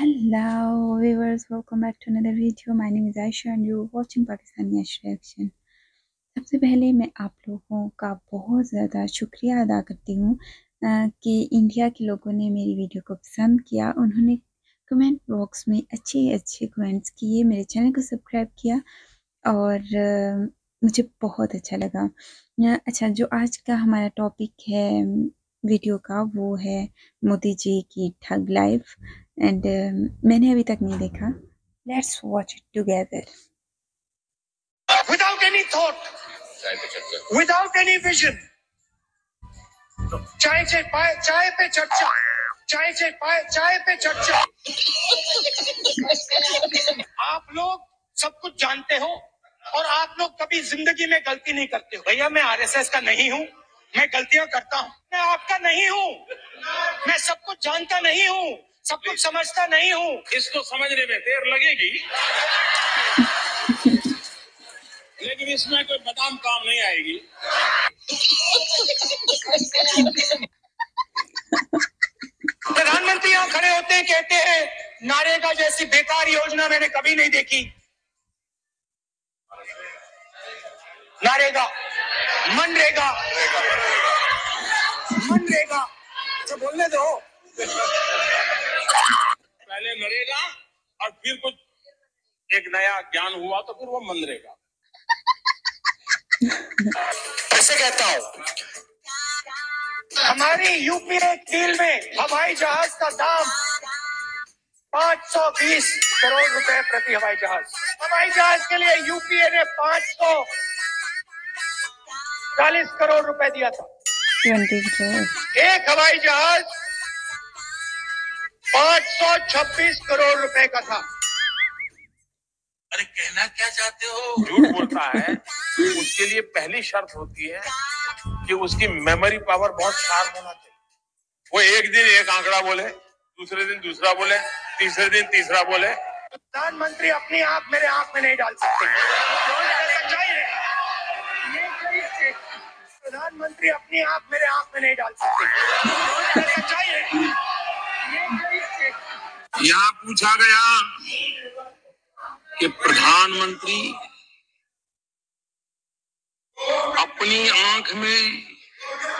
Hello viewers, welcome back to another video. My name is Aisha and you're watching Pakistani Ash Reaction. सबसे पहले मैं आप लोगों का बहुत ज़्यादा शुक्रिया अदा करती हूँ कि इंडिया के लोगों ने मेरी वीडियो को पसंद किया। उन्होंने कमेंट बॉक्स में अच्छे अच्छे कमेंट्स किए, मेरे चैनल को सब्सक्राइब किया और मुझे बहुत अच्छा लगा। अच्छा, जो आज का हमारा टॉपिक है वीडियो का वो है मोदी जी की ठग लाइफ एंड मैंने अभी तक नहीं देखा। Let's watch it together. Without any thought, without any vision, चाय पे चर्चा, चाय पे चर्चा। आप लोग सब कुछ जानते हो और आप लोग कभी जिंदगी में गलती नहीं करते हो। भैया मैं आरएसएस का नहीं हूँ, मैं गलतियां करता हूँ। मैं आपका नहीं हूँ, मैं सब कुछ जानता नहीं हूँ, सब कुछ समझता नहीं हूँ। इसको समझने में देर लगेगी, लेकिन इसमें कोई बादाम काम नहीं आएगी। प्रधानमंत्री यहाँ खड़े होते हैं, कहते हैं नारेगा जैसी बेकार योजना मैंने कभी नहीं देखी। नारेगा, मनरेगा, मनरेगा, तो बोलने दो। पहले नरेगा और फिर कुछ एक नया ज्ञान हुआ तो फिर वो मनरेगा। ऐसे कहता हूं, हमारी यूपीए डील में हवाई जहाज का दाम 520 करोड़ रुपए प्रति हवाई जहाज। हवाई जहाज के लिए यूपीए ने 540 करोड़ रुपए दिया था। 20 करोड़ एक हवाई जहाज 526 करोड़ रुपए का था। अरे कहना क्या चाहते हो? झूठ बोलता है उसके लिए पहली शर्त होती है कि उसकी मेमोरी पावर बहुत शार्प होना चाहिए। वो एक दिन एक आंकड़ा बोले, दूसरे दिन दूसरा बोले, तीसरे दिन तीसरा बोले। प्रधानमंत्री अपनी आंख मेरे आंख में नहीं डाल सकते। प्रधानमंत्री अपनी आंख मेरे आंख में नहीं डाल सकते। यहाँ पूछा गया कि प्रधानमंत्री अपनी आंख में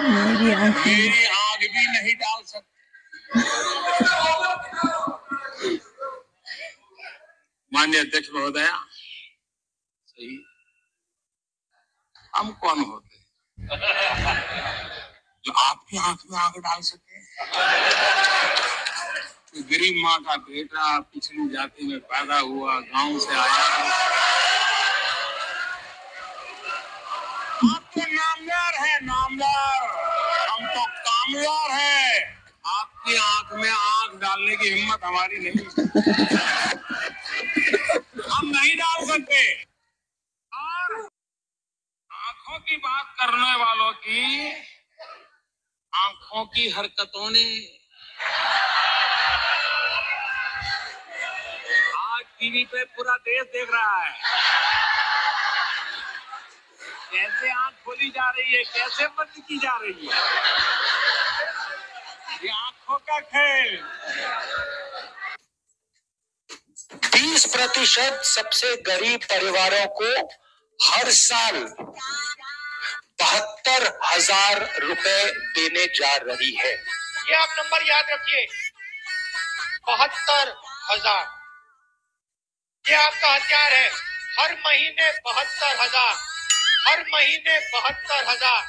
मेरी आंख भी नहीं डाल सकते। माननीय अध्यक्ष महोदया, सही, हम कौन होते जो आपकी आंख में आंख डाल सके? तो गरीब माँ का बेटा, पिछड़ी जाति में पैदा हुआ, गांव से आया। आप तो नामदार है, नामदार। हम तो कामदार है। आपकी आंख में आंख डालने की हिम्मत हमारी नहीं। हम नहीं डाल सकते। और आंखों की बात करने वालों की आंखों की हरकतों ने आज टीवी पे पूरा देश देख रहा है। कैसे आंख खोली जा रही है, कैसे बंद की जा रही है। ये आंखों का खेल। 20% सबसे गरीब परिवारों को हर साल 72,000 रुपए देने जा रही है। ये आप नंबर याद रखिए, 72,000। ये आपका हथियार है। हर महीने 72,000, हर महीने 72,000।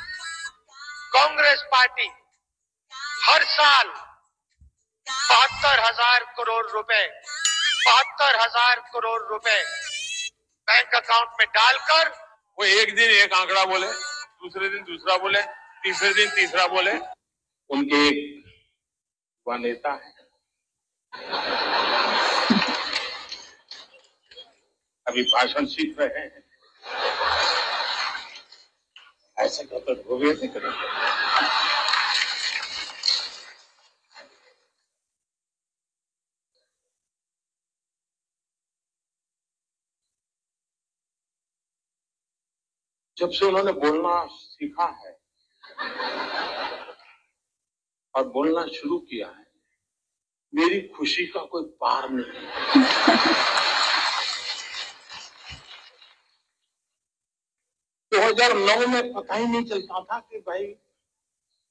कांग्रेस पार्टी हर साल 72,000 करोड़ रुपए, 72,000 करोड़ रुपए बैंक अकाउंट में डालकर वो एक दिन एक आंकड़ा बोले, दूसरे दिन दूसरा बोले, तीसरे दिन तीसरा बोले। उनके वह नेता है, अभी भाषण सीख रहे हैं। ऐसे कहते धोखे से करेंगे। जब से उन्होंने बोलना सीखा है और बोलना शुरू किया है, मेरी खुशी का कोई पार नहीं। 2009 में पता ही नहीं चलता था कि भाई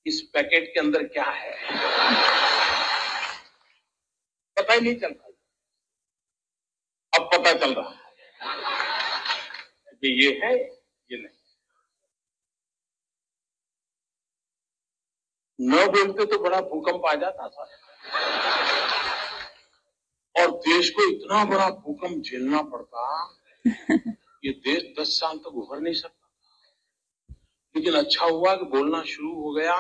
इस पैकेट के अंदर क्या है, पता ही नहीं चलता। अब पता चल रहा है कि ये है, ये नहीं। न बोलते तो बड़ा भूकंप आ जाता था, और देश को इतना बड़ा भूकंप झेलना पड़ता, ये देश 10 साल तक उभर नहीं सकता। लेकिन अच्छा हुआ कि बोलना शुरू हो गया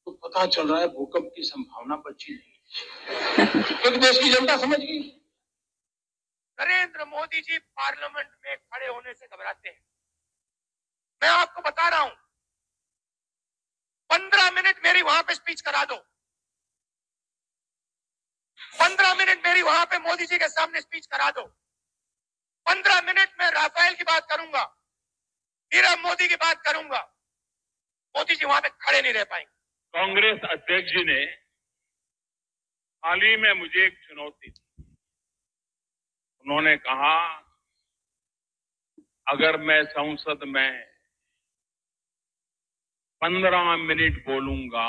तो पता चल रहा है भूकंप की संभावना बची नहीं, क्योंकि देश की जनता समझ गई। नरेंद्र मोदी जी पार्लियामेंट में खड़े होने से घबराते हैं। मैं आपको बता रहा हूं, 15 मिनट मेरी वहां पे स्पीच करा दो, 15 मिनट मेरी वहां पे मोदी जी के सामने स्पीच करा दो, 15 मिनट में राफेल की बात करूंगा, नीरव मोदी की बात करूंगा, मोदी जी वहां पे खड़े नहीं रह पाएंगे। कांग्रेस अध्यक्ष जी ने हाल ही में मुझे एक चुनौती दी। उन्होंने कहा, अगर मैं संसद में 15 मिनट बोलूंगा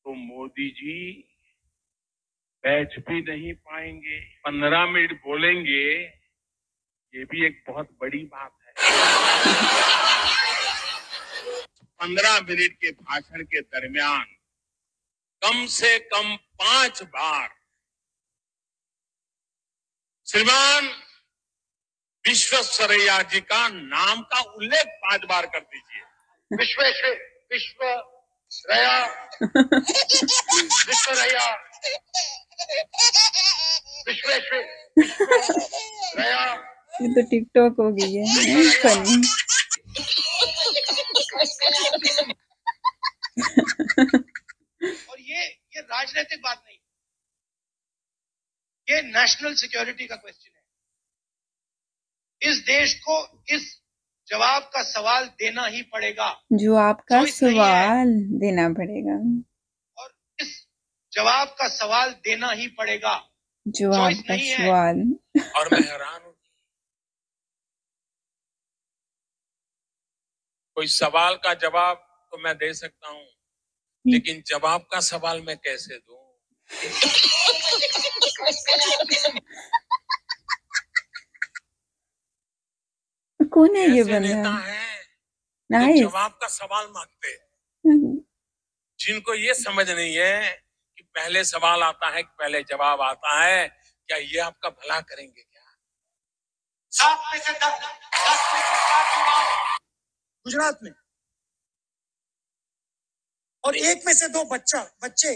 तो मोदी जी बैठ भी नहीं पाएंगे। 15 मिनट बोलेंगे, ये भी एक बहुत बड़ी बात है। 15 मिनट के भाषण के दरमियान कम से कम 5 बार श्रीमान विश्वेश्वरैया जी का नाम का उल्लेख 5 बार कर दीजिए। विश्वेश्वरैया, विश्वेश्वरैया, विश्वेश्वरैया। ये तो टिकटॉक हो गई है फनी। और ये राजनीतिक बात नहीं, ये नेशनल सिक्योरिटी का क्वेश्चन है। इस देश को इस जवाब का सवाल देना ही पड़ेगा, जो आपका सवाल देना पड़ेगा, और इस जवाब का सवाल देना ही पड़ेगा, जो आपका सवाल। और मैं हैरान हूं, कोई सवाल का जवाब तो मैं दे सकता हूं, लेकिन जवाब का सवाल मैं कैसे दूं? कौन है ये बंदा? नाइस। तो जवाब का सवाल मांगते हैं, जिनको ये समझ नहीं है कि पहले सवाल आता है कि पहले जवाब आता है। क्या ये आपका भला करेंगे क्या? 7 में से 10 में से 7 गुजरात में, और 1 में से 2 बच्चे,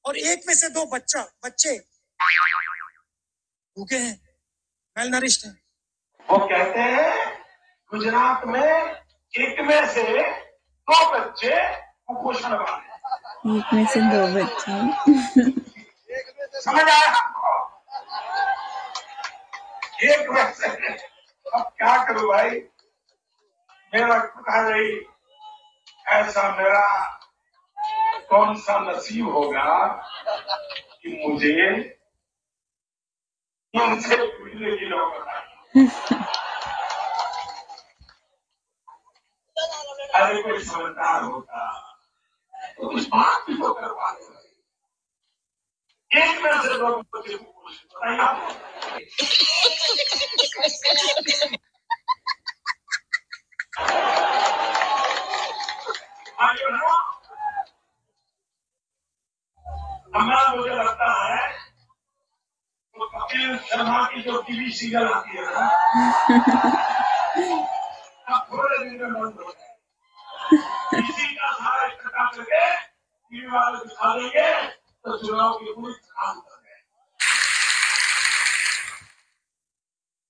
और 1 में से 2 बच्चे भूखे हैं, वेल नरिश्ड हैं। वो कहते हैं गुजरात में 1 में से 2 बच्चे कुपोषण वाले। 1 में से 2 बच्चे। समझ आया आपको? 1 में से, अब क्या करूं भाई, मेरा खुदा नहीं, ऐसा मेरा कौन सा नसीब होगा कि मुझे इनसे पूछने की नौबत। अरे कोई समझदार होता तो इस बात की तो करवा दे। 1 में से 2 बच्चे हमारा, मुझे लगता है तो कपिल शर्मा की जो टीवी सीरियल आती है ना, अब थोड़े दिन में बंद हो जाए, इसी का सारा इकट्ठा करके टीवी वाले दिखा देंगे तो चुनाव की पूरी काम कर गए।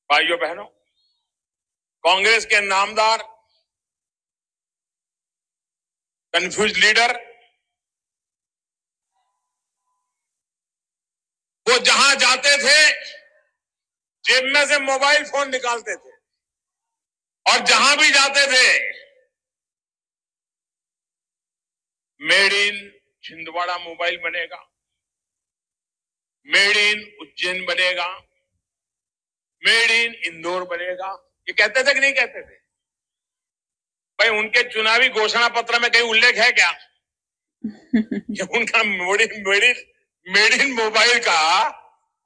भाइयों बहनों, कांग्रेस के नामदार कंफ्यूज लीडर, वो जहां जाते थे जेब में से मोबाइल फोन निकालते थे, और जहां भी जाते थे मेड इन छिंदवाड़ा मोबाइल बनेगा, इन उज्जैन बनेगा, मेड इन इंदौर बनेगा। ये कहते थे कि नहीं कहते थे? भाई उनके चुनावी घोषणा पत्र में कहीं उल्लेख है क्या? ये उनका मेड इन मोबाइल का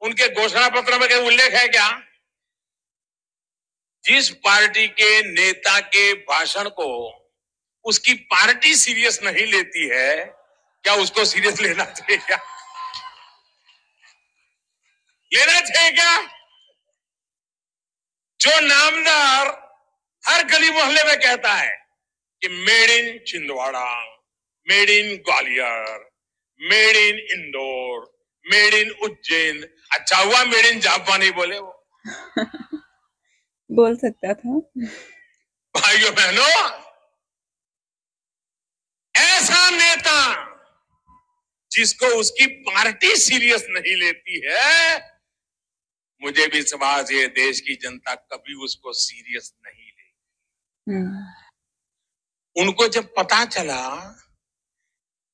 उनके घोषणा पत्र में कहीं उल्लेख है क्या? जिस पार्टी के नेता के भाषण को उसकी पार्टी सीरियस नहीं लेती है, क्या उसको सीरियस लेना चाहिए क्या? लेना चाहिए क्या? जो नामदार हर गली मोहल्ले में कहता है कि made in Chhindwara, made in Gwalior, made in Indore, made in Ujjain, अच्छा हुआ मेड इन जापान नहीं बोले वो। बोल सकता था। भाइयों बहनों, ऐसा नेता जिसको उसकी पार्टी सीरियस नहीं लेती है, मुझे विश्वास है देश की जनता कभी उसको सीरियस नहीं लेगी। उनको जब पता चला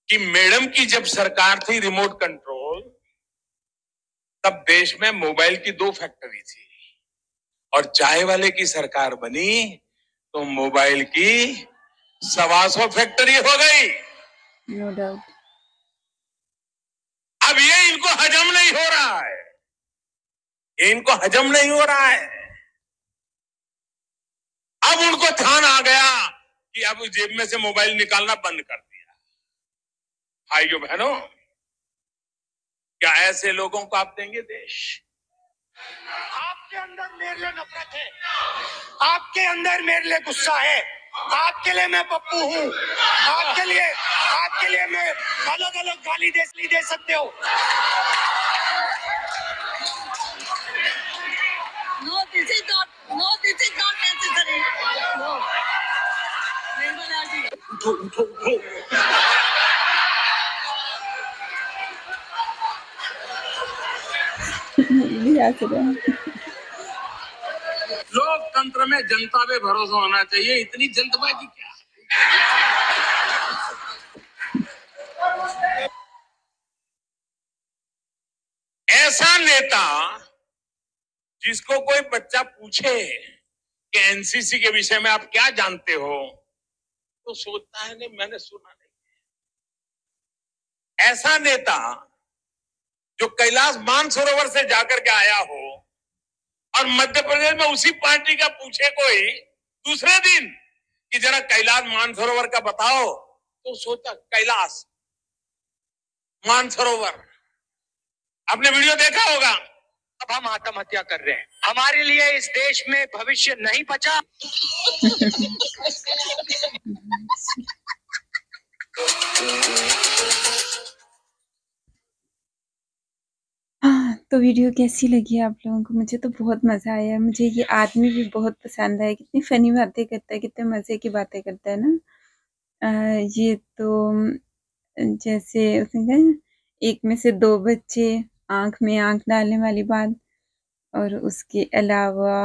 कि मैडम की जब सरकार थी रिमोट कंट्रोल, तब देश में मोबाइल की 2 फैक्ट्री थी, और चाय वाले की सरकार बनी तो मोबाइल की 125 फैक्ट्री हो गई। No doubt. अब ये इनको हजम नहीं हो रहा है, इनको हजम नहीं हो रहा है। अब उनको ध्यान आ गया कि अब जेब में से मोबाइल निकालना बंद कर दिया। भाइयों बहनों, क्या ऐसे लोगों को आप देंगे देश? आपके अंदर मेरे लिए नफरत है, आपके अंदर मेरे लिए गुस्सा है, आपके लिए मैं पप्पू हूँ, आपके लिए मैं अलग अलग गाली दे सकते हो। No, this is not necessary. No. उठो। लोकतंत्र में जनता पे भरोसा होना चाहिए, इतनी जल्दबाजी क्या? ऐसा नेता जिसको कोई बच्चा पूछे कि एनसीसी के विषय में आप क्या जानते हो, तो सोचता है नहीं मैंने सुना नहीं। ऐसा नेता जो कैलाश मानसरोवर से जाकर के आया हो और मध्य प्रदेश में उसी पार्टी का पूछे कोई दूसरे दिन कि जरा कैलाश मानसरोवर का बताओ, तो सोचा कैलाश मानसरोवर, आपने वीडियो देखा होगा। अब हम आत्महत्या कर रहे हैं, हमारे लिए इस देश में भविष्य नहीं बचा। तो वीडियो कैसी लगी आप लोगों को? मुझे तो बहुत मज़ा आया। मुझे ये आदमी भी बहुत पसंद आया, कितनी फ़नी बातें करता है, कितने मज़े की बातें करता है ना। ये तो जैसे उसने कहा एक में से 2 बच्चे, आँख में आँख डालने वाली बात, और उसके अलावा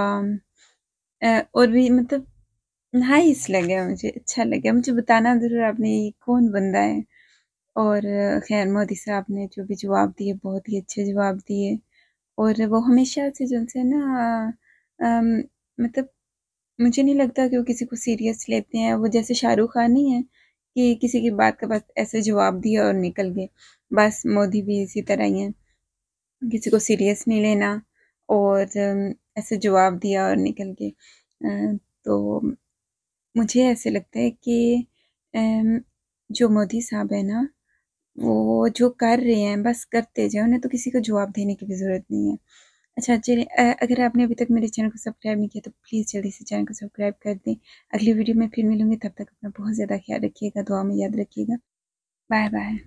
और भी मतलब नाइस लगा मुझे, अच्छा लगा। मुझे बताना ज़रूर आपने ये कौन बंदा है। और खैर मोदी साहब ने जो भी जवाब दिए बहुत ही अच्छे जवाब दिए, और वो हमेशा से जो है ना मतलब मुझे नहीं लगता कि वो किसी को सीरियस लेते हैं। वो जैसे शाहरुख खान नहीं है कि किसी की बात का बस ऐसे जवाब दिया और निकल गए, बस मोदी भी इसी तरह ही है, किसी को सीरियस नहीं लेना और ऐसे जवाब दिया और निकल गए। तो मुझे ऐसे लगता है कि जो मोदी साहब है ना, वो जो कर रहे हैं बस करते जाओ, उन्हें तो किसी को जवाब देने की भी ज़रूरत नहीं है। अच्छा चलिए, अगर आपने अभी तक मेरे चैनल को सब्सक्राइब नहीं किया तो प्लीज़ जल्दी से चैनल को सब्सक्राइब कर दें। अगली वीडियो में फिर मिलूँगी, तब तक अपना बहुत ज़्यादा ख्याल रखिएगा, दुआ में याद रखिएगा। Bye bye.